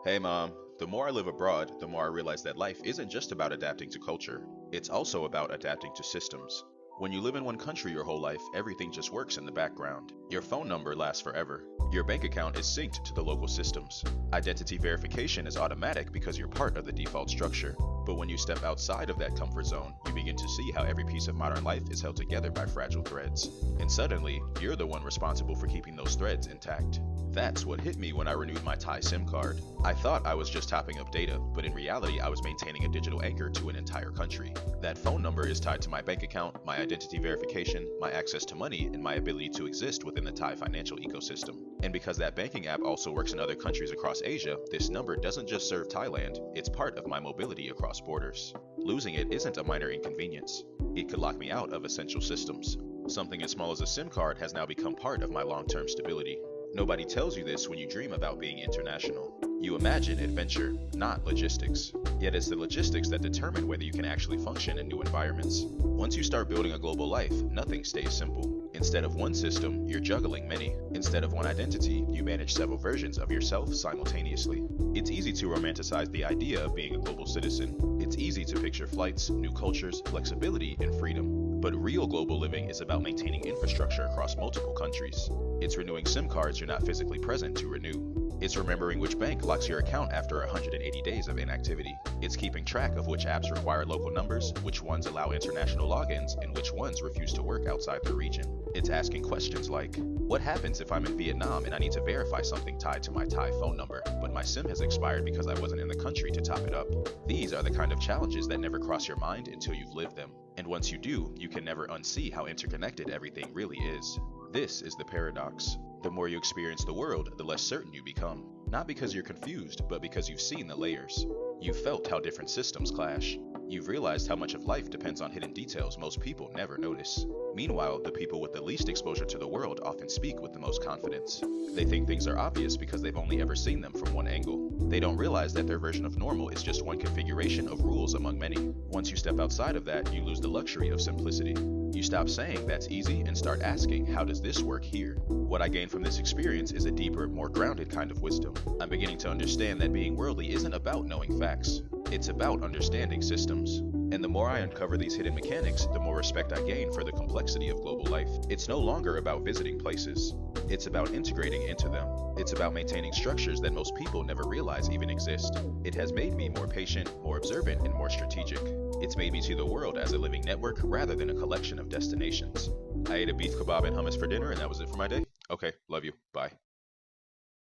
Hey mom, the more I live abroad, the more I realize that life isn't just about adapting to culture, it's also about adapting to systems. When you live in one country your whole life, everything just works in the background. Your phone number lasts forever. Your bank account is synced to the local systems. Identity verification is automatic because you're part of the default structure. But when you step outside of that comfort zone, you begin to see how every piece of modern life is held together by fragile threads. And suddenly, you're the one responsible for keeping those threads intact. That's what hit me when I renewed my Thai SIM card. I thought I was just topping up data, but in reality I was maintaining a digital anchor to an entire country. That phone number is tied to my bank account, my identity verification, my access to money, and my ability to exist within the Thai financial ecosystem. And because that banking app also works in other countries across Asia, this number doesn't just serve Thailand, it's part of my mobility across borders. Losing it isn't a minor inconvenience. It could lock me out of essential systems. Something as small as a SIM card has now become part of my long-term stability. Nobody tells you this when you dream about being international. You imagine adventure, not logistics. Yet it's the logistics that determine whether you can actually function in new environments. Once you start building a global life, nothing stays simple. Instead of one system, you're juggling many. Instead of one identity, you manage several versions of yourself simultaneously. It's easy to romanticize the idea of being a global citizen. It's easy to picture flights, new cultures, flexibility, and freedom. But real global living is about maintaining infrastructure across multiple countries. It's renewing SIM cards you're not physically present to renew. It's remembering which bank locks your account after 180 days of inactivity. It's keeping track of which apps require local numbers, which ones allow international logins, and which ones refuse to work outside the region. It's asking questions like, what happens if I'm in Vietnam and I need to verify something tied to my Thai phone number, but my SIM has expired because I wasn't in the country to top it up? These are the kind of challenges that never cross your mind until you've lived them. And once you do, you can never unsee how interconnected everything really is. This is the paradox. The more you experience the world, the less certain you become. Not because you're confused, but because you've seen the layers. You've felt how different systems clash. You've realized how much of life depends on hidden details most people never notice. Meanwhile, the people with the least exposure to the world often speak with the most confidence. They think things are obvious because they've only ever seen them from one angle. They don't realize that their version of normal is just one configuration of rules among many. Once you step outside of that, you lose the luxury of simplicity. You stop saying that's easy and start asking, how does this work here? What I gained from this experience is a deeper, more grounded kind of wisdom. I'm beginning to understand that being worldly isn't about knowing facts. It's about understanding systems. And the more I uncover these hidden mechanics, the more respect I gain for the complexity of global life. It's no longer about visiting places. It's about integrating into them. It's about maintaining structures that most people never realize even exist. It has made me more patient, more observant, and more strategic. It's made me see the world as a living network rather than a collection of destinations. I ate a beef kebab and hummus for dinner, and that was it for my day. Okay, love you. Bye.